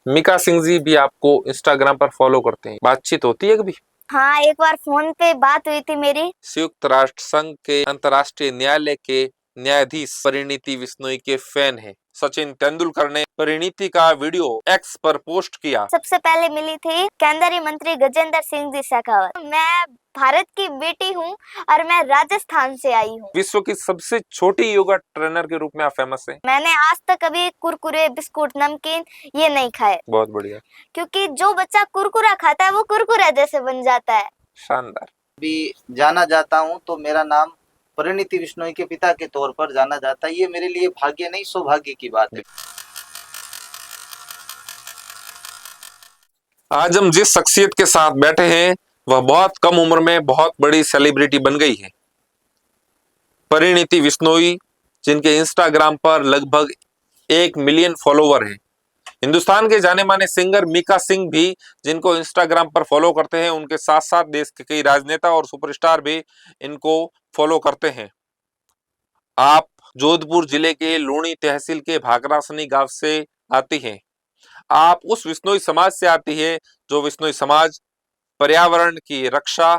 मीका सिंह जी भी आपको इंस्टाग्राम पर फॉलो करते हैं, बातचीत होती है कभी? हाँ, एक बार फोन पे बात हुई थी मेरी। संयुक्त राष्ट्र संघ के अंतर्राष्ट्रीय न्यायालय के न्यायाधीश परिणीति बिश्नोई के फैन हैं। सचिन तेंदुलकर ने परिणीति का वीडियो एक्स पर पोस्ट किया। सबसे पहले मिली थी केंद्रीय मंत्री गजेंद्र सिंह जी शेखावत। मैं भारत की बेटी हूँ और मैं राजस्थान से आई हूँ। विश्व की सबसे छोटी योगा ट्रेनर के रूप में आप फेमस हैं। मैंने आज तक कभी कुरकुरे, बिस्कुट, नमकीन ये नहीं खाए। बहुत बढ़िया। क्योंकि जो बच्चा कुरकुरा खाता है वो कुरकुरा जैसे बन जाता है। शानदार। भी जाना जाता हूँ तो मेरा नाम परिणीति बिश्नोई के पिता के तौर पर जाना जाता है। ये मेरे लिए भाग्य नहीं सौभाग्य की बात है। आज हम जिस शख्सियत के साथ बैठे हैं वह बहुत कम उम्र में बहुत बड़ी सेलिब्रिटी बन गई है। परिणीति बिश्नोई, जिनके इंस्टाग्राम पर लगभग 1 मिलियन फॉलोवर हैं। हिंदुस्तान के जाने माने सिंगर मीका सिंह भी जिनको इंस्टाग्राम पर फॉलो करते हैं, उनके साथ साथ देश के कई राजनेता और सुपरस्टार भी इनको फॉलो करते हैं। आप जोधपुर जिले के लूणी तहसील के भाकरासनी गांव से आती हैं। आप उस विश्नोई समाज से आती है जो विश्नोई समाज पर्यावरण की रक्षा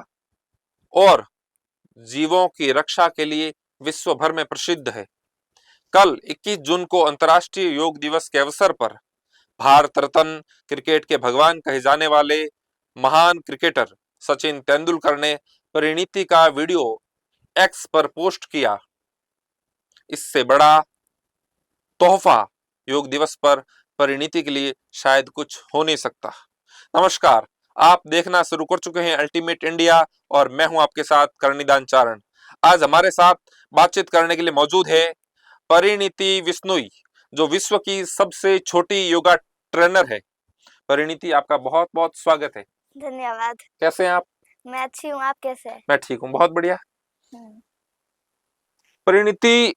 और जीवों की रक्षा के लिए विश्व भर में प्रसिद्ध है। कल 21 जून को अंतर्राष्ट्रीय योग दिवस के अवसर पर भारत रत्न, क्रिकेट के भगवान कहे जाने वाले महान क्रिकेटर सचिन तेंदुलकर ने परिणीति का वीडियो एक्स पर पोस्ट किया। इससे बड़ा तोहफा योग दिवस पर परिणीति के लिए शायद कुछ हो नहीं सकता। नमस्कार, आप देखना शुरू कर चुके हैं अल्टीमेट इंडिया और मैं हूं आपके साथ करणिदान चारण। आज हमारे साथ बातचीत करने के लिए मौजूद है परिणीति बिश्नोई, जो विश्व की सबसे छोटी योगा ट्रेनर है। परिणीति, आपका बहुत बहुत स्वागत है। धन्यवाद। कैसे हैं आप? मैं अच्छी हूँ, आप कैसे हैं? मैं ठीक हूँ, बहुत बढ़िया। परिणीति,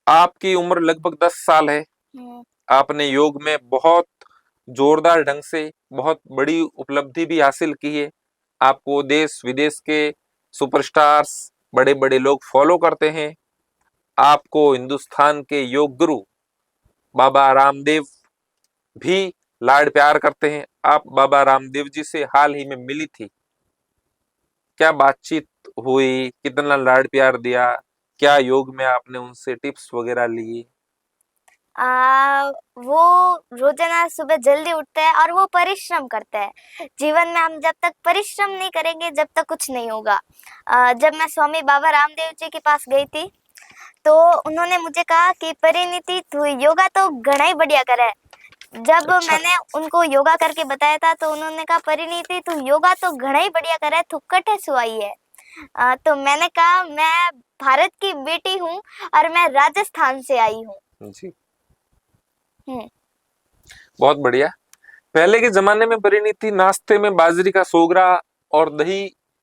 आपकी उम्र लगभग 10 साल है। आपने योग में बहुत जोरदार ढंग से बहुत बड़ी उपलब्धि भी हासिल की है। आपको देश विदेश के सुपरस्टार्स, बड़े बड़े लोग फॉलो करते हैं। आपको हिंदुस्तान के योग गुरु बाबा रामदेव भी लाड प्यार करते हैं। आप बाबा रामदेव जी से हाल ही में मिली थी, क्या बातचीत हुई? कितना लाड प्यार दिया? क्या योग में आपने उनसे टिप्स वगैरह लिए? वो रोजाना सुबह जल्दी उठते हैं और वो परिश्रम करते हैं। जीवन में हम जब तक परिश्रम नहीं करेंगे जब तक कुछ नहीं होगा। जब मैं स्वामी बाबा रामदेव जी के पास गई थी तो उन्होंने मुझे कहा कि परिणीति तू योगा तो घना ही बढ़िया करे। जब मैंने उनको योगा करके बताया था तो उन्होंने कहा परिणीति तू योगा तो घना ही बढ़िया करे, तू कटे सुआई है। तो मैंने कहा मैं भारत की बेटी हूँ और मैं राजस्थान से आई हूँ जी, बहुत बढ़िया। पहले के जमाने में परिणीति नाश्ते में बाजरी का सोगरा और दही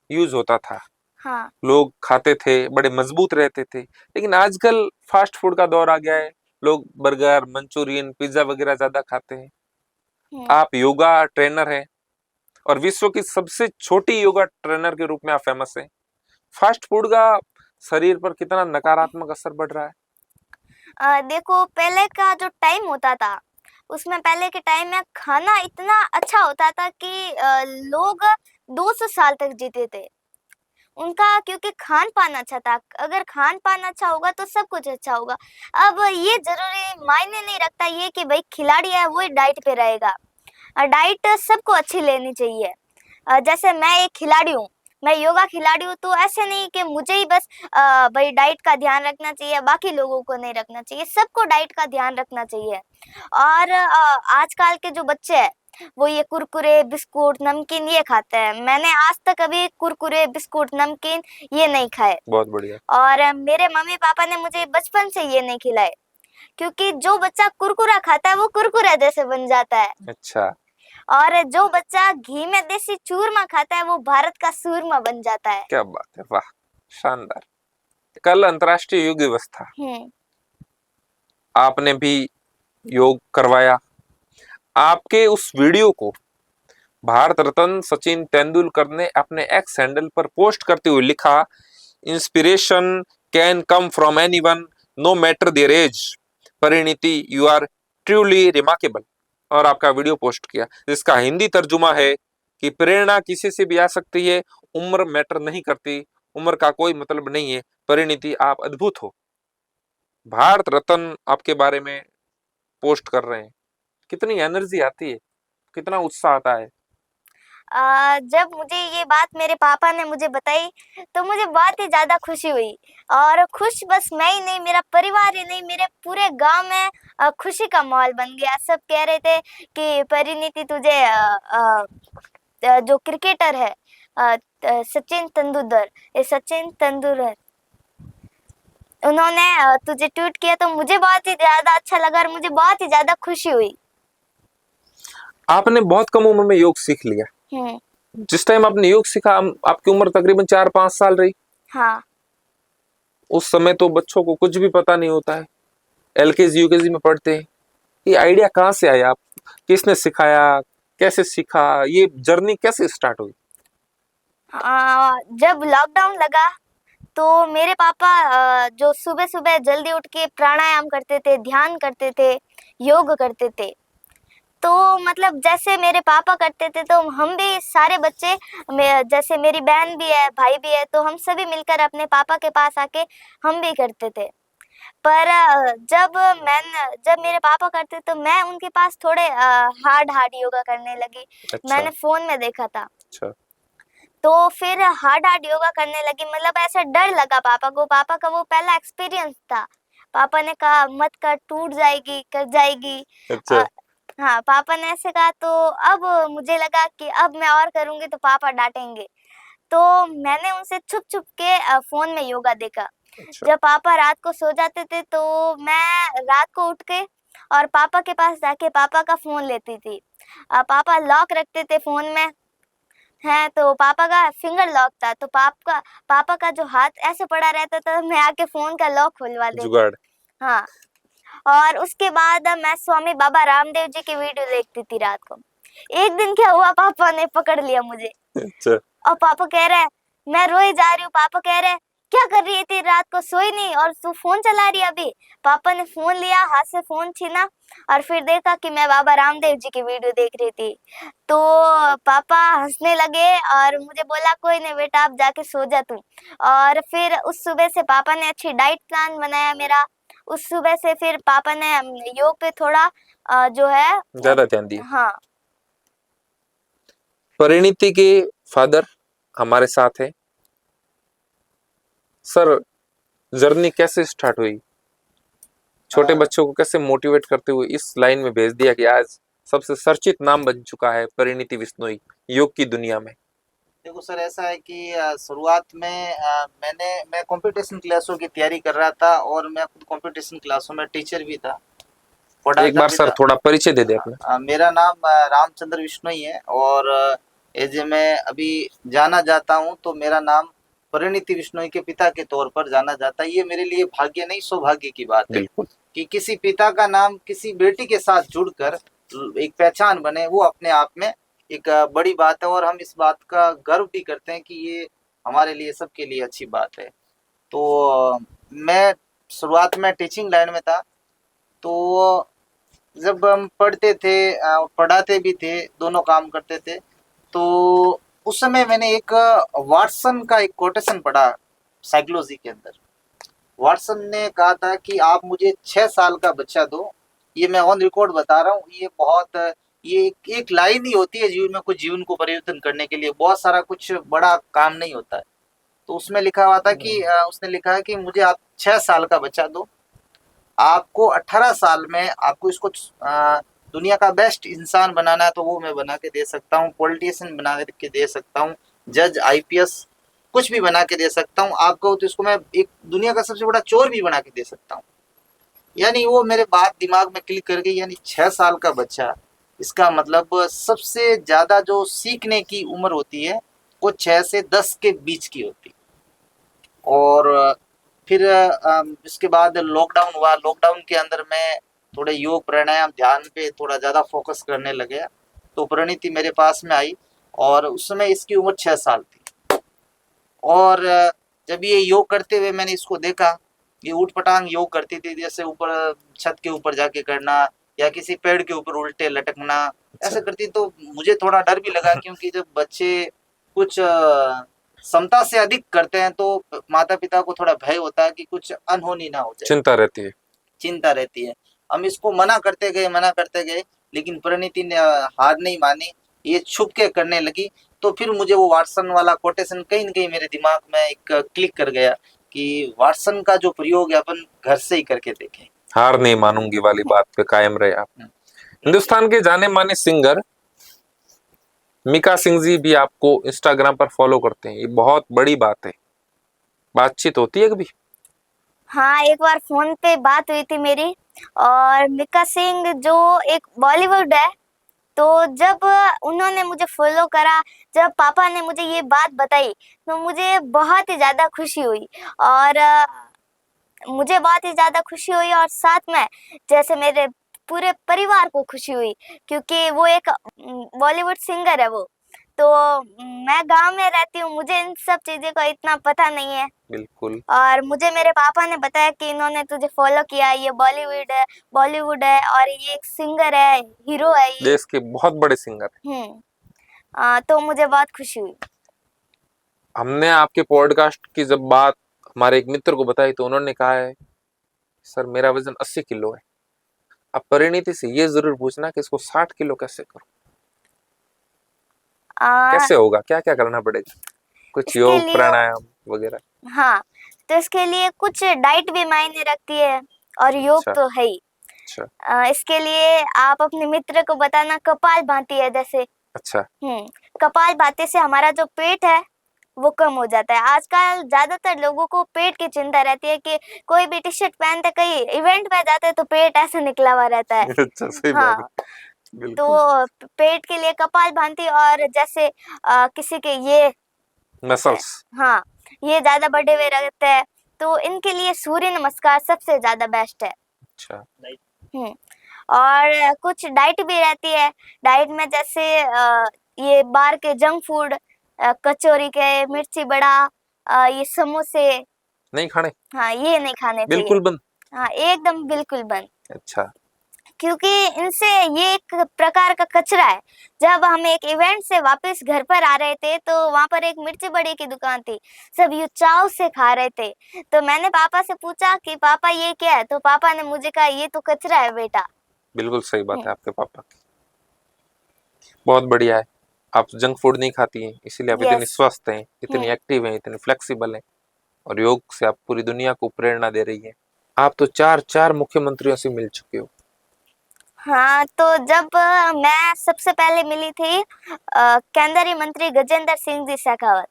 यूज होता था। हाँ। लोग खाते थे, बड़े मजबूत रहते थे। लेकिन आजकल फास्ट फूड का दौर आ गया है, लोग बर्गर, मंचूरियन, पिज्जा वगैरह ज्यादा खाते हैं। आप योगा ट्रेनर हैं और विश्व की सबसे छोटी योगा ट्रेनर के रूप में आप फेमस हैं। फास्ट फूड का शरीर पर कितना नकारात्मक असर पड़ रहा है? देखो, पहले का जो टाइम होता था उसमें पहले के टाइम में खाना इतना अच्छा होता था कि लोग 200 साल तक जीते थे। उनका क्योंकि खान पान अच्छा था। अगर खान पान अच्छा होगा तो सब कुछ अच्छा होगा। अब ये जरूरी मायने नहीं रखता ये कि भाई खिलाड़ी है वो डाइट पे रहेगा। डाइट सबको अच्छी लेनी चाहिए। जैसे मैं एक खिलाड़ी हूँ, मैं योगा खिलाड़ी हूँ, तो ऐसे नहीं कि मुझे ही बस भाई डाइट का ध्यान रखना चाहिए, बाकी लोगों को नहीं रखना चाहिए। सबको डाइट का ध्यान रखना चाहिए। और आजकल के जो बच्चे हैं वो ये कुरकुरे, बिस्कुट, नमकीन ये खाते हैं। मैंने आज तक कभी कुरकुरे, बिस्कुट, नमकीन ये नहीं खाए। बहुत बढ़िया। और मेरे मम्मी पापा ने मुझे बचपन से ये नहीं खिलाए। क्योंकि जो बच्चा कुरकुरा खाता है वो कुरकुरा जैसे बन जाता है। अच्छा। और जो बच्चा घी में देसी चूरमा खाता है वो भारत का सूरमा बन जाता है। क्या बात है, वाह, शानदार। कल अंतर्राष्ट्रीय योग दिवस था, आपने भी योग करवाया। आपके उस वीडियो को भारत रत्न सचिन तेंदुलकर ने अपने एक्स हैंडल पर पोस्ट करते हुए लिखा, inspiration can come from anyone, no matter their age. Parineeti, you are truly remarkable. और आपका वीडियो पोस्ट किया, जिसका हिंदी तर्जुमा है कि प्रेरणा किसी से भी आ सकती है, उम्र मैटर नहीं करती, उम्र का कोई मतलब नहीं है, परिणीति आप अद्भुत हो। भारत रत्न आपके बारे में पोस्ट कर रहे हैं, कितनी एनर्जी आती है, कितना उत्साह आता है। जब मुझे ये बात मेरे पापा ने मुझे बताई तो मुझे बहुत ही ज़्यादा खुशी हुई। और खुश बस मैं ही नहीं, मेरा परिवार ही नहीं, मेरे पूरे गांव में खुशी का माहौल बन गया। सब कह रहे थे कि परिणीति तुझे जो क्रिकेटर है सचिन तेंदुलकर, ये सचिन तेंदुलकर, उन्होंने तुझे ट्वीट किया तो मुझे बहुत ही ज़्यादा अच्छा लगा और मुझे बहुत ही ज़्यादा खुशी हुई। आपने बहुत कम उम्र में योग सीख लिया। जिस टाइम आपने योग सीखा आपकी उम्र तकरीबन 4-5 साल रही। हाँ। उस समय तो बच्चों को कुछ भी पता नहीं होता है, एलकेजी यूकेजी में पढ़ते हैं। ये आइडिया कहाँ से आया, आप किसने सिखाया, कैसे सीखा, ये जर्नी कैसे स्टार्ट हुई? जब लॉकडाउन लगा तो मेरे पापा जो सुबह सुबह जल्दी उठ के प्राणायाम करते थे, ध्यान करते थे, योग करते थे। तो मतलब जैसे मेरे पापा करते थे तो हम भी सारे बच्चे, जैसे मेरी बहन भी है, भाई भी है, तो हम सभी मिलकर अपने पापा के पास आके हम भी करते थे। पर जब मेरे पापा करते तो मैं उनके पास थोड़े हार्ड हार्ड योगा करने लगी। अच्छा। मैंने फोन में देखा था। अच्छा। तो फिर हार्ड हार्ड योगा करने लगी, मतलब ऐसा डर लगा पापा को। पापा का वो पहला एक्सपीरियंस था। पापा ने कहा मत कर, टूट जाएगी, कर जाएगी। अच्छा। हाँ, पापा ने ऐसे कहा तो अब मुझे लगा कि अब मैं और करूंगी तो पापा डांटेंगे। तो मैंने उनसे छुप छुप के फोन में योगा देखा। अच्छा। जब पापा रात को सो जाते थे तो मैं रात को उठ के और पापा के पास जाके पापा का फोन लेती थी। पापा लॉक रखते थे फोन में है, तो पापा का फिंगर लॉक था, तो पापा का जो हाथ ऐसे पड़ा रहता था, मैं आके फोन का लॉक खुलवा देती। जुगाड़। हाँ। और उसके बाद मैं स्वामी बाबा रामदेव जी की वीडियो देखती थी रात को। एक दिन क्या हुआ, पापा ने पकड़ लिया मुझे। अच्छा। और पापा कह रहे हैं मैं रोई जा रही हूँ। पापा कह रहे हैं क्या कर रही थी रात को, सोई नहीं और तू फोन चला रही है अभी। पापा ने फोन लिया, हाथ से फोन छीना और फिर देखा कि मैं बाबा रामदेव जी की वीडियो देख रही थी। तो पापा हंसने लगे और मुझे बोला कोई नहीं बेटा, आप जाके सो जा तू। और फिर उस सुबह से पापा ने अच्छी डाइट प्लान बनाया मेरा। उस सुबह से फिर पापा ने योग पे थोड़ा जो है ज्यादा ध्यान दिया। हाँ। परिणीति के फादर हमारे साथ है। सर, जर्नी कैसे स्टार्ट हुई, छोटे बच्चों को कैसे मोटिवेट करते हुए इस लाइन में भेज दिया कि आज सबसे चर्चित नाम बन चुका है परिणीति बिश्नोई योग की दुनिया में? देखो सर, ऐसा है कि शुरुआत में मैं कंपटीशन क्लासों की तैयारी कर रहा था और मैं खुद कंपटीशन क्लासों में टीचर भी था, एक बार सर थोड़ा परिचय दे दे अपना। मेरा नाम रामचंद्र बिश्नोई है और एज मैं अभी जाना जाता हूँ तो मेरा नाम परिणीति बिश्नोई के पिता के तौर पर जाना जाता है। ये मेरे लिए भाग्य नहीं सौभाग्य की बात है बिल्कुल। कि किसी पिता का नाम किसी बेटी के साथ जुड़कर एक पहचान बने, वो अपने आप में एक बड़ी बात है और हम इस बात का गर्व भी करते हैं कि ये हमारे लिए, सबके लिए अच्छी बात है। तो मैं शुरुआत में टीचिंग लाइन में था, तो जब हम पढ़ते थे, पढ़ाते भी थे, दोनों काम करते थे, तो उस समय मैंने एक वाटसन का एक कोटेशन पढ़ा साइकोलॉजी के अंदर। वाटसन ने कहा था कि आप मुझे 6 साल का बच्चा दो, ये मैं ऑन रिकॉर्ड बता रहा हूँ, ये एक लाइन ही होती है जीवन में, कुछ जीवन को परिवर्तन करने के लिए बहुत सारा कुछ बड़ा काम नहीं होता है। तो उसमें लिखा हुआ था कि उसने लिखा है कि मुझे आप 6 साल का बच्चा दो, आपको 18 साल में आपको इसको दुनिया का बेस्ट इंसान बनाना है तो वो मैं बना के दे सकता हूँ, पॉलिटिशियन बना के दे सकता हूँ, जज, आईपीएस कुछ भी बना के दे सकता हूँ आपको, तो इसको मैं एक दुनिया का सबसे बड़ा चोर भी बना के दे सकता हूँ। यानी वो मेरे बात दिमाग में क्लिक कर गई। यानी 6 साल का बच्चा, इसका मतलब सबसे ज्यादा जो सीखने की उम्र होती है वो 6 से 10 के बीच की होती है। और फिर इसके बाद लॉकडाउन हुआ। लॉकडाउन के अंदर मैं थोड़े योग, प्राणायाम, ध्यान पे थोड़ा ज़्यादा फोकस करने लगे। तो परिणीति मेरे पास में आई और उस समय इसकी उम्र 6 साल थी। और जब ये योग करते हुए मैंने इसको देखा, ये ऊट पटांग योग करती थी, जैसे ऊपर छत के ऊपर जाके करना, या किसी पेड़ के ऊपर उल्टे लटकना ऐसा करती, तो मुझे थोड़ा डर भी लगा, क्योंकि जब बच्चे कुछ क्षमता से अधिक करते हैं तो माता पिता को थोड़ा भय होता है कि कुछ अनहोनी ना हो जाए, चिंता रहती है। चिंता रहती है। हम इसको मना करते गए, लेकिन परिणीति ने हार नहीं मानी, ये छुप के करने लगी। तो फिर मुझे वो वाटसन वाला कोटेशन कहीं न कहीं मेरे दिमाग में एक क्लिक कर गया कि वाटसन का जो प्रयोग है अपन घर से ही करके देखें। हार नहीं मानूंगी वाली बात पे कायम रहे आप। हिंदुस्तान के जाने माने सिंगर मीका सिंह जी भी आपको इंस्टाग्राम पर फॉलो करते हैं, ये बहुत बड़ी बात है। बातचीत होती है कभी? हाँ, एक बार फोन पे बात हुई थी मेरी, और मीका सिंह जो एक बॉलीवुड है, तो जब उन्होंने मुझे फॉलो करा, जब पापा ने मुझे ये बात बताई, तो मुझे बहुत ही ज़्यादा खुशी हुई। और मुझे बहुत ही ज़्यादा खुशी हुई, और साथ में जैसे मेरे पूरे परिवार को खुशी हुई, क्योंकि वो एक बॉलीवुड सिंगर है वो। तो मैं गांव में रहती हूँ, मुझे इन सब चीज़ों का इतना पता नहीं है। बिल्कुल। और मुझे मेरे पापा ने बताया कि इन्होंने तुझे फॉलो किया, ये बॉलीवुड है और ये एक सिंगर है, हीरो है ये। देश के बहुत बड़े सिंगर हैं। तो मुझे बहुत खुशी हुई। हमने आपके पॉडकास्ट की जब बात हमारे एक मित्र को बताई तो उन्होंने कहा है, सर मेरा वजन 80 किलो है। अब परिणीति से ये जरूर पूछना कि इसको 60 किलो कैसे करूं, कैसे होगा, क्या क्या करना पड़ेगा? कुछ इसके योग लिए प्राणायाम वगैरह? हाँ, तो इसके लिए कुछ डाइट भी मायने रखती है, और योग अच्छा तो है ही। अच्छा इसके लिए आप अपने मित्र को बताना, कपाल भाती है जैसे। अच्छा। कपाल भाती से हमारा जो पेट है वो कम हो जाता है। आजकल ज्यादातर लोगों को पेट की चिंता रहती है कि कोई भी टी शर्ट पहनते, कहीं इवेंट में जाते तो पेट ऐसे निकला हुआ रहता है। अच्छा, सही बात है। तो बिल्कुल। पेट के लिए कपाल भाती, और जैसे किसी के ये मसल्स। हाँ, ये ज्यादा बढ़े हुए रहते हैं, तो इनके लिए सूर्य नमस्कार सबसे ज्यादा बेस्ट है। अच्छा। हम्म और कुछ डाइट भी रहती है। डाइट में जैसे ये बाहर के जंक फूड, कचौरी के, मिर्ची बड़ा, ये समोसे, नहीं खाने? हाँ, ये नहीं खाने चाहिए। बिल्कुल बंद? हाँ, एकदम बिल्कुल बंद, अच्छा। क्योंकि इनसे ये एक प्रकार का कचरा है। जब हम एक इवेंट से वापस घर पर आ रहे थे, तो वहां पर एक मिर्ची बड़ी की दुकान थी, सब यूं चाव से खा रहे थे। तो मैंने पापा से पूछा कि पापा ये क्या है, तो पापा ने मुझे कहा ये तो कचरा है बेटा। बिल्कुल सही बात है आपके पापा की, बहुत बढ़िया है। आप जंक फूड नहीं खाती हैं, इसीलिए आप इतनी यस। स्वस्थ हैं, इतनी एक्टिव हैं, इतनी फ्लेक्सिबल हैं, और योग से आप पूरी दुनिया को प्रेरणा दे रही हैं। आप तो चार मुख्यमंत्रियों से मिल चुके हो। हाँ, तो जब मैं सबसे पहले मिली थी केंद्रीय मंत्री गजेंद्र सिंह जी शेखावत।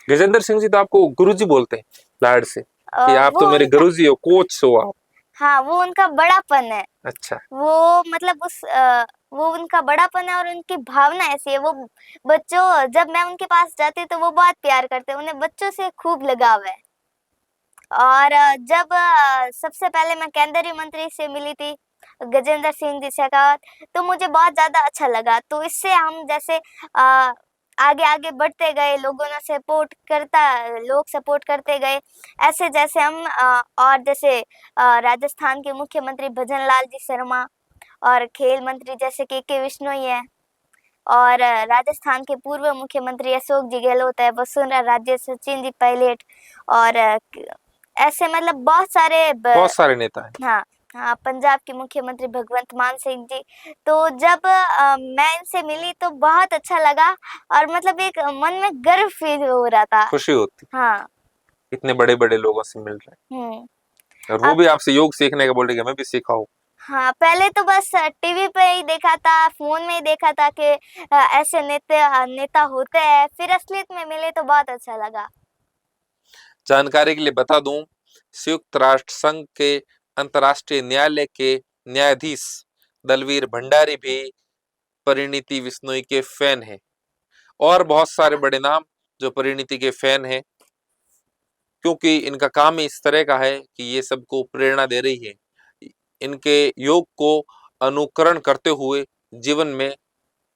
गजेंद्र सिंह जी तो आपको गुरुजी बोलते हैं लाड से, कि आप वो तो मेरे उनका गुरुजी हो, कोच हो आप। हाँ, वो उनका बड़ापन है। अच्छा। वो मतलब वो उनका बड़ापन है, और उनकी भावना ऐसी है। वो बच्चों, जब मैं उनके पास जाती तो वो बहुत प्यार करते हैं, उन्हें बच्चों से खूब लगाव है। और जब सबसे पहले मैं केंद्रीय मंत्री से मिली थी, गजेंद्र सिंह जी शेखावत, तो मुझे बहुत ज्यादा अच्छा लगा। तो इससे हम जैसे आगे आगे बढ़ते गए, लोग सपोर्ट करते गए। ऐसे जैसे हम और जैसे राजस्थान के मुख्यमंत्री भजन लाल जी शर्मा, और खेल मंत्री जैसे के विश्नोई है, और राजस्थान के पूर्व मुख्यमंत्री अशोक जी गहलोत है, वसुंधरा राजे, सचिन जी पायलट, और ऐसे मतलब बहुत सारे नेता हैं। हाँ हाँ, पंजाब के मुख्यमंत्री भगवंत मान सिंह जी। तो जब मैं इनसे मिली तो बहुत अच्छा लगा, और मतलब एक मन में गर्व फील हो रहा था। खुशी होती, हाँ। इतने बड़े बड़े लोगों से मिल रहे हम्म हैं, और वो अब भी आपसे योग सीखने का बोल रहे कि मैं भी सीखा हूँ। हाँ, पहले तो बस टीवी पे ही देखा था, फोन में ही देखा था कि ऐसे नेता होते हैं, फिर असलियत में मिले तो बहुत अच्छा लगा। जानकारी के लिए बता दूं, संयुक्त राष्ट्र संघ के अंतर्राष्ट्रीय न्यायालय के न्यायाधीश दलवीर भंडारी भी परिणीति विश्नोई के फैन हैं, और बहुत सारे बड़े नाम जो परिणीति के फैन हैं, क्योंकि इनका काम ही इस तरह का है कि ये सबको प्रेरणा दे रही है। इनके योग को अनुकरण करते हुए जीवन में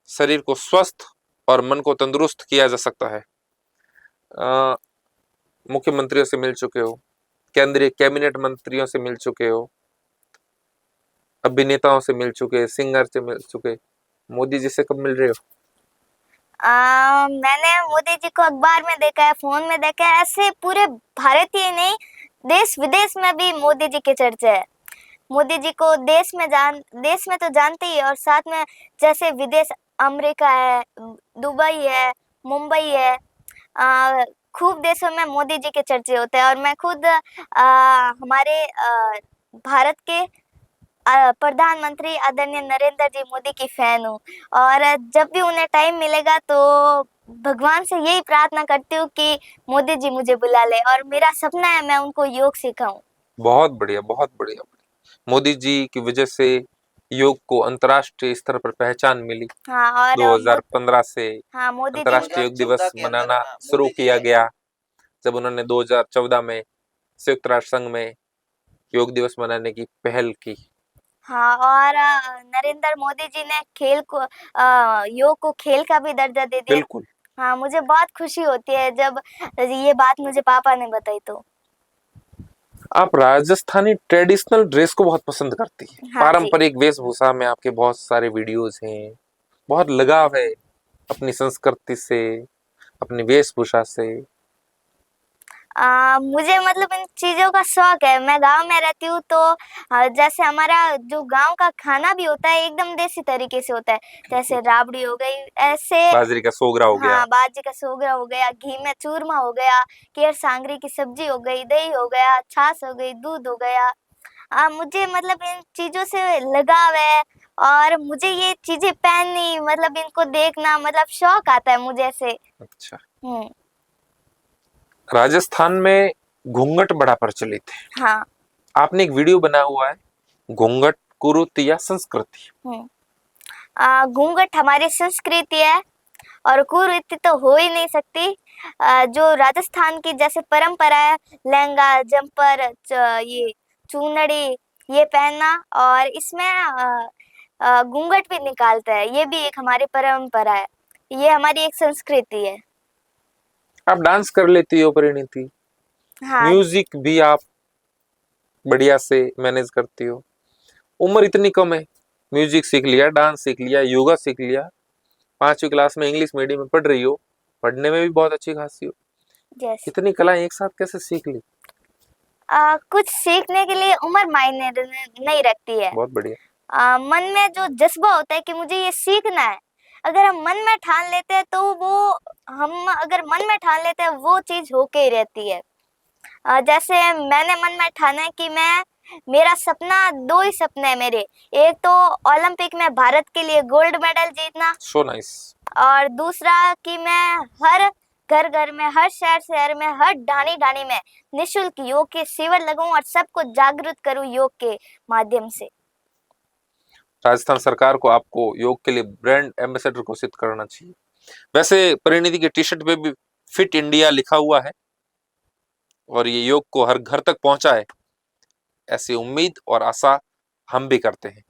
शरीर को स्वस्थ और मन को तंदुरुस्त किया जा सकता है। मुख्यमंत्रियों से मिल चुके हो, केंद्रीय कैबिनेट मंत्रियों से मिल चुके हो, अभिनेताओं से मिल चुके, सिंगर से मिल चुके, मोदी जी से कब मिल रहे हो? मैंने मोदी जी को अखबार में देखा है, फोन में देखा है, ऐसे पूरे भारतीय नहीं देश विदेश में भी मोदी जी के चर्चे है। मोदी जी को देश में तो जानते ही है, और साथ में जैसे विदेश अमेरिका है, दुबई है, मुंबई है, खूब देशों में मोदी जी के चर्चे होते हैं। और मैं खुद हमारे भारत के प्रधानमंत्री आदरणीय नरेंद्र जी मोदी की फैन हूँ, और जब भी उन्हें टाइम मिलेगा तो भगवान से यही प्रार्थना करती हूँ कि मोदी जी मुझे बुला ले, और मेरा सपना है मैं उनको योग सिखाऊं। बहुत बढ़िया, बहुत बढ़िया। मोदी जी की वजह से योग को अंतर्राष्ट्रीय स्तर पर पहचान मिली। हाँ, और 2015 से हाँ, मोदी जी अंतर्राष्ट्रीय योग दिवस 2014 के अंदर मनाना मोदी शुरू जी किया ने गया, जब उन्होंने 2014 में संयुक्त राष्ट्र संघ में योग दिवस मनाने की पहल की। हाँ, और नरेंद्र मोदी जी ने खेल को योग को खेल का भी दर्जा दे दिया। बिल्कुल। हाँ, मुझे बहुत खुशी होती है जब ये बात मुझे पापा ने बताई तो। आप राजस्थानी ट्रेडिशनल ड्रेस को बहुत पसंद करती है। हाँ जी। पारंपरिक वेशभूषा में आपके बहुत सारे वीडियोस हैं, बहुत लगाव है अपनी संस्कृति से, अपनी वेशभूषा से। मुझे मतलब इन चीजों का शौक है। मैं गांव में रहती हूँ तो जैसे हमारा जो गांव का खाना भी होता है एकदम देसी तरीके से होता है, जैसे राबड़ी हो गई, ऐसे बाजरी का सोगरा हो गया। हाँ, बाजरे का सोगरा हो गया, घी में चूरमा हो गया, केर सांगरी की सब्जी हो गई, दही हो गया, छाछ हो गई, दूध हो गया। मुझे मतलब इन चीजों से लगाव है, और मुझे ये चीजें पहननी, मतलब इनको देखना, मतलब शौक आता है मुझे ऐसे। अच्छा, हम्म। राजस्थान में घूंघट बड़ा प्रचलित है। हाँ। आपने एक वीडियो बनाया हुआ है, घूंघट कुरीति या संस्कृति। घूंघट हमारी संस्कृति है, और कुरीति तो हो ही नहीं सकती। जो राजस्थान की जैसे परंपरा है, लहंगा, जंपर, ये चूनड़ी, ये पहनना, और इसमें घूंघट भी निकालता है, ये भी एक हमारी परंपरा है, ये हमारी एक संस्कृति है। आप डांस कर लेती हो परिणीति, हाँ। म्यूजिक भी आप बढ़िया से मैनेज करती हो। उम्र इतनी कम है, म्यूजिक सीख लिया, डांस सीख लिया, योगा सीख लिया, 5वीं क्लास में इंग्लिश मीडियम में पढ़ रही हो, पढ़ने में भी बहुत अच्छी खासी हो। यस। इतनी कलाएं एक साथ कैसे सीख ली? कुछ सीखने के लिए उम्र मायने नहीं रखती है। बहुत बढ़िया। मन में जो जज्बा होता है कि मुझे ये सीखना है, अगर हम मन में ठान लेते हैं तो वो चीज होके ही रहती है। जैसे मैंने मन में ठाना है कि मेरा सपना, दो ही सपने हैं मेरे। एक तो ओलंपिक में भारत के लिए गोल्ड मेडल जीतना, सो नाइस। और दूसरा कि मैं हर घर घर में, हर शहर शहर में, हर ढाणी ढाणी में निशुल्क योग के शिविर लगाऊं और सबको जागरूक करूं योग के माध्यम से। राजस्थान सरकार को आपको योग के लिए ब्रांड एम्बेसडर घोषित करना चाहिए। वैसे परिणीति के टी शर्ट पे भी फिट इंडिया लिखा हुआ है, और ये योग को हर घर तक पहुंचाए, ऐसी उम्मीद और आशा हम भी करते हैं।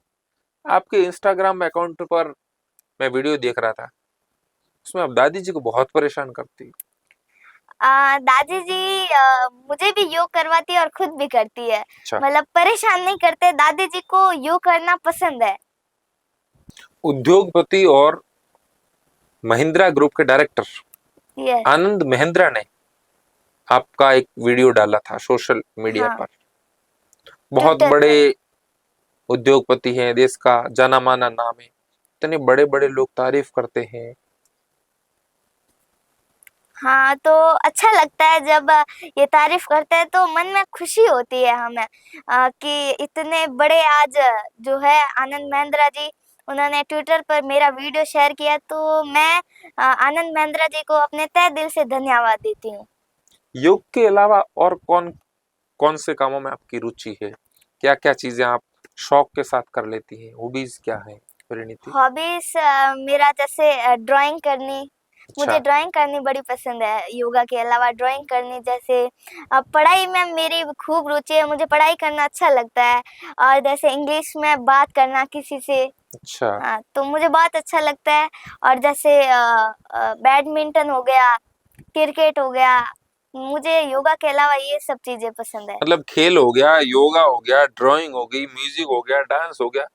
आपके इंस्टाग्राम अकाउंट पर मैं वीडियो देख रहा था, उसमें आप दादी जी को बहुत परेशान करती। दादी जी मुझे भी योग करवाती है और खुद भी करती है। अच्छा। मतलब परेशान नहीं करते, दादी जी को योग करना पसंद है। उद्योगपति और महिंद्रा ग्रुप के डायरेक्टर यस। आनंद महिंद्रा ने आपका एक वीडियो डाला था सोशल मीडिया हाँ। पर। बहुत ट्विटर बड़े उद्योगपति हैं, देश का जाना माना नाम है, इतने बड़े बड़े लोग तारीफ करते हैं। हाँ, तो अच्छा लगता है जब ये तारीफ करते हैं, तो मन में खुशी होती है हमें कि इतने बड़े आज जो है आनंद महिंद्रा जी, उन्होंने ट्विटर पर मेरा वीडियो शेयर किया, तो मैं आनंद महिंद्रा जी को अपने तहे दिल से धन्यवाद देती हूँ। योग के अलावा और कौन कौन से कामों में आपकी रुचि है? क्या क्या चीजें आप शौक के साथ कर लेती हैं? हॉबीज क्या है परिणीति? हॉबीज मेरा जैसे ड्राइंग करनी, मुझे अच्छा। ड्राइंग करनी बड़ी पसंद है। योगा के अलावा ड्राइंग करनी, जैसे पढ़ाई में मेरी खूब रुचि है, मुझे पढ़ाई करना अच्छा लगता है, और जैसे इंग्लिश में बात करना किसी से, अच्छा। तो मुझे बहुत अच्छा लगता है। और जैसे बैडमिंटन हो गया, क्रिकेट हो गया, मुझे योगा के अलावा ये सब चीजें पसंद है। मतलब खेल हो गया, योगा हो गया, ड्राइंग हो गई, म्यूजिक हो गया, डांस हो गया,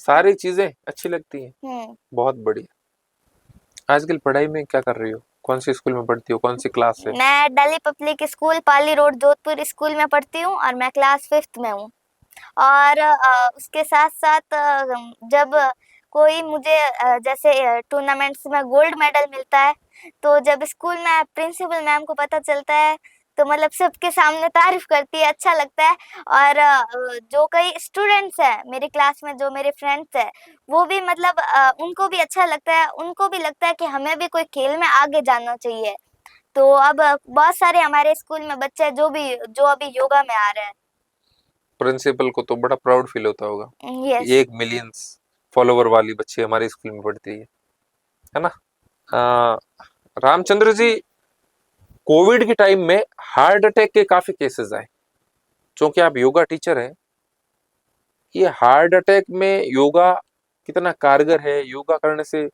सारी चीजें अच्छी लगती हैं। हम्म। बहुत बढ़िया। आजकल पढ़ाई में क्या कर रही हो? कौन सी स्कूल में पढ़ती हो? कौन सी क्लास है? मैं दिल्ली पब्लिक स्कूल पाली रोड जोधपुर स्कूल में पढ़ती हूँ और मैं क्लास 5th में हूँ। और उसके साथ साथ जब कोई मुझे जैसे टूर्नामेंट्स में गोल्ड मेडल मिलता है, तो जब स्कूल में प्रिंसिपल मैम को पता चलता है तो मतलब सबके सामने तारीफ करती है, अच्छा लगता है। और जो कई स्टूडेंट्स हैं मेरी क्लास में, जो मेरे फ्रेंड्स हैं, वो भी मतलब उनको भी अच्छा लगता है, उनको भी लगता है कि हमें भी कोई खेल में आगे जाना चाहिए। तो अब बहुत सारे हमारे स्कूल में बच्चे हैं जो अभी योगा में आ रहे हैं। प्रिंसिपल को तो बड़ा प्राउड फील होता होगा कि यस। 1 मिलियन फॉलोवर वाली बच्ची हमारे स्कूल में पढ़ती है ना? रामचंद्र जी, कोविड के टाइम में हार्ट अटैक के काफी केसेस आए। क्योंकि आप योगा टीचर हैं, ये हार्ट अटैक में योगा कितना कारगर है? योगा करने से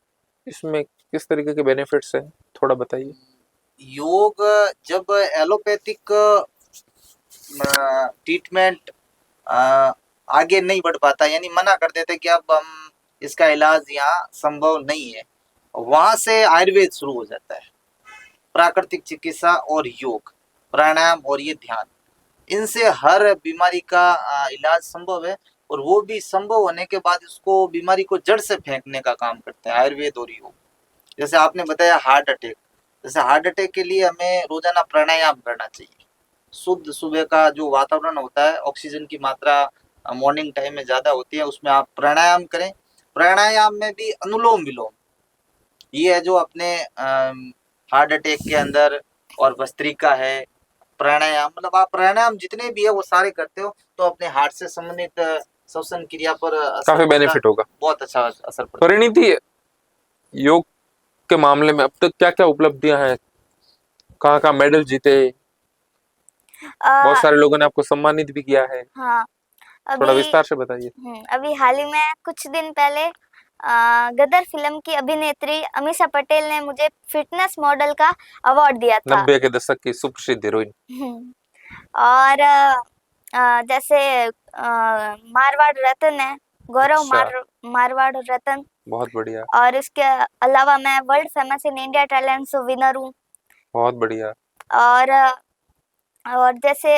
इसमें किस तरीके के बेनिफिट्स हैं, थोड़ा बताइए। योग जब एलोपैथिक ट्रीटमेंट आगे नहीं बढ़ पाता, यानी मना कर देते कि अब हम इसका इलाज यहाँ संभव नहीं है, वहां से आयुर्वेद शुरू हो जाता है। प्राकृतिक चिकित्सा और योग, प्राणायाम और ये ध्यान, इनसे हर बीमारी का इलाज संभव है। और वो भी संभव होने के बाद उसको बीमारी को जड़ से फेंकने का काम करते हैं आयुर्वेद और योग। जैसे आपने बताया हार्ट अटैक, जैसे हार्ट अटैक के लिए हमें रोजाना प्राणायाम करना चाहिए। शुद्ध सुबह का जो वातावरण होता है, ऑक्सीजन की मात्रा मॉर्निंग टाइम में ज्यादा होती है, उसमें आप प्राणायाम करें। प्राणायाम में भी अनुलोम विलोम, ये है जो अपने हार्ट अटैक के अंदर, और भस्त्रिका है, प्राणायाम, मतलब आप प्राणायाम जितने भी है वो सारे करते हो तो अपने हार्ट से संबंधित श्वसन क्रिया पर काफी बेनिफिट होगा। बहुत अच्छा असर पड़ता है। परिणीति, योग के मामले में अब तक क्या क्या उपलब्धियां हैं? कहाँ कहाँ मेडल जीते? बहुत सारे लोगों ने आपको सम्मानित भी किया है, हाँ, थोड़ा अभी विस्तार से बताइए। अभी हाल ही में कुछ दिन पहले गदर फिल्म की अभिनेत्री अमीषा पटेल ने मुझे फिटनेस मॉडल का अवार्ड दिया था। 90 के दशक की सुप्रसिद्ध हीरोइन। और जैसे मारवाड़ रत्न है, गौरव अच्छा, मारवाड़ रत्न। बहुत बढ़िया, और इसके अलावा मैं world famous in India talent show winner हूँ। बहुत बढ़िया। और जैसे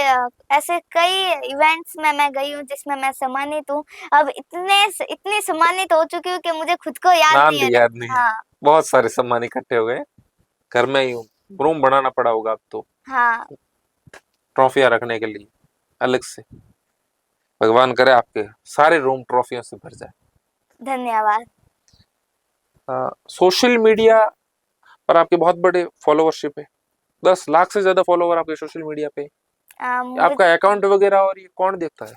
ऐसे कई इवेंट्स में मैं गई हूँ जिसमें मैं सम्मानित हूँ। अब इतनी सम्मानित हो चुकी हूँ कि मुझे खुद को याद नाम नहीं भी है। याद नहीं है। हाँ बहुत सारे सम्मान इकट्ठे हो गए, घर में ही रूम बनाना पड़ा होगा अब तो हाँ। ट्रॉफियां रखने के लिए अलग से। भगवान करे आपके सारे रूम ट्रॉफियों से भर जाए। धन्यवाद। सोशल मीडिया पर आपके बहुत बड़े फॉलोवरशिप है, 10 लाख से ज्यादा फॉलोवर आपके सोशल मीडिया पे। आपका अकाउंट वगैरह और ये कौन देखता है?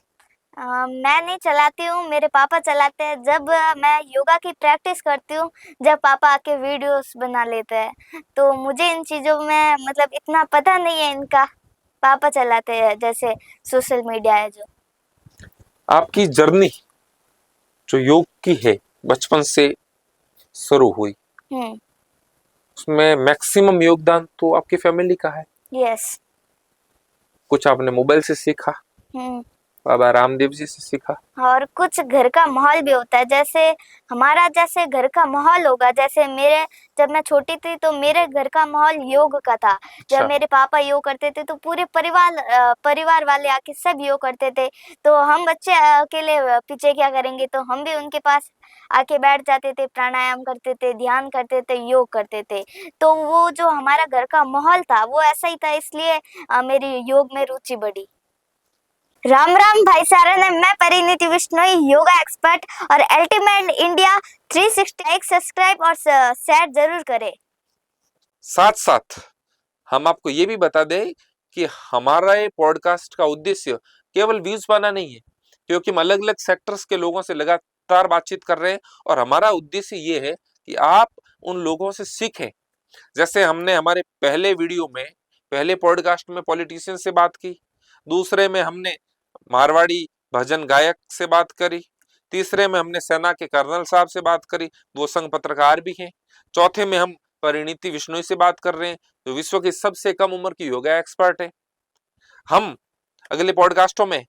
मैं नहीं चलाती हूँ, मेरे पापा चलाते हैं। जब मैं योगा की प्रैक्टिस करती हूँ, जब पापा आके वीडियोस बना लेते हैं, तो मुझे इन चीज़ों में मतलब इतना पता नहीं है इनका। पापा चलाते हैं जैसे सोशल मीडिया है जो। आपकी जर्नी जो योग की है, बचपन से शुरू हुई, हम्म। उसमें मैक्सिमम योगदान तो आपकी फैमिली का है। यस। कुछ आपने मोबाइल से सीखा, हम्म। बाबा रामदेव जी से सीखा, और कुछ घर का माहौल भी होता है। जैसे हमारा जैसे घर का माहौल होगा, जैसे मेरे जब मैं छोटी थी तो मेरे घर का माहौल योग का था। अच्छा। जब मेरे पापा योग करते थे तो पूरे परिवार वाले आके सब योग करते थे। तो हम बच्चे अकेले पीछे क्या करेंगे, तो हम भी उनके पास आके बैठ जाते थे, प्राणायाम करते थे, ध्यान करते थे, योग करते थे। तो वो जो हमारा घर का माहौल था वो ऐसा ही था, इसलिए मेरी योग में रुचि बढ़ी। राम राम भाई सारा ने, मैं परिणीति विश्नोई, योगा एक्सपर्ट और अल्टीमेट इंडिया 360। लाइक, सब्सक्राइब और शेयर जरूर करें। साथ साथ हम आपको ये भी बता दें कि हमारा ये पॉडकास्ट का उद्देश्य केवल व्यूज पाना नहीं है, क्योंकि हम अलग अलग सेक्टर्स के लोगों से लगातार बातचीत कर रहे हैं और हमारा उद्देश्य ये है कि आप उन लोगों से सीखें। जैसे हमने हमारे पहले वीडियो में, पहले पॉडकास्ट में पॉलिटिशियन से बात की, दूसरे में हमने मारवाड़ी भजन गायक से बात करी, तीसरे में हमने सेना के कर्नल साहब से बात करी, वो संघ पत्रकार भी हैं, चौथे में हम परिणीति विश्नोई से बात कर रहे हैं, जो विश्व की सबसे कम उम्र की योगा एक्सपर्ट है। हम अगले पॉडकास्टों में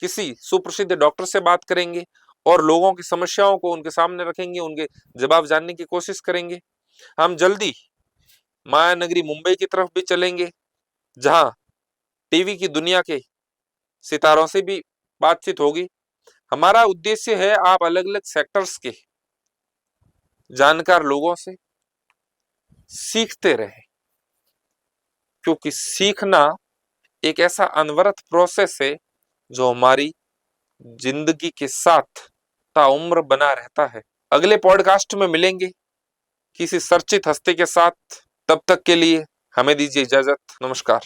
किसी सुप्रसिद्ध डॉक्टर से बात करेंगे और लोगों की समस्याओं को उनके सामने रखेंगे, उनके जवाब जानने की कोशिश करेंगे। हम जल्दी माया नगरी मुंबई की तरफ भी चलेंगे, जहां टीवी की दुनिया के सितारों से भी बातचीत होगी। हमारा उद्देश्य है आप अलग अलग सेक्टर्स के जानकार लोगों से सीखते रहें, क्योंकि सीखना एक ऐसा अनवरत प्रोसेस है जो हमारी जिंदगी के साथ ताउम्र बना रहता है। अगले पॉडकास्ट में मिलेंगे किसी चर्चित हस्ती के साथ। तब तक के लिए हमें दीजिए इजाजत। नमस्कार।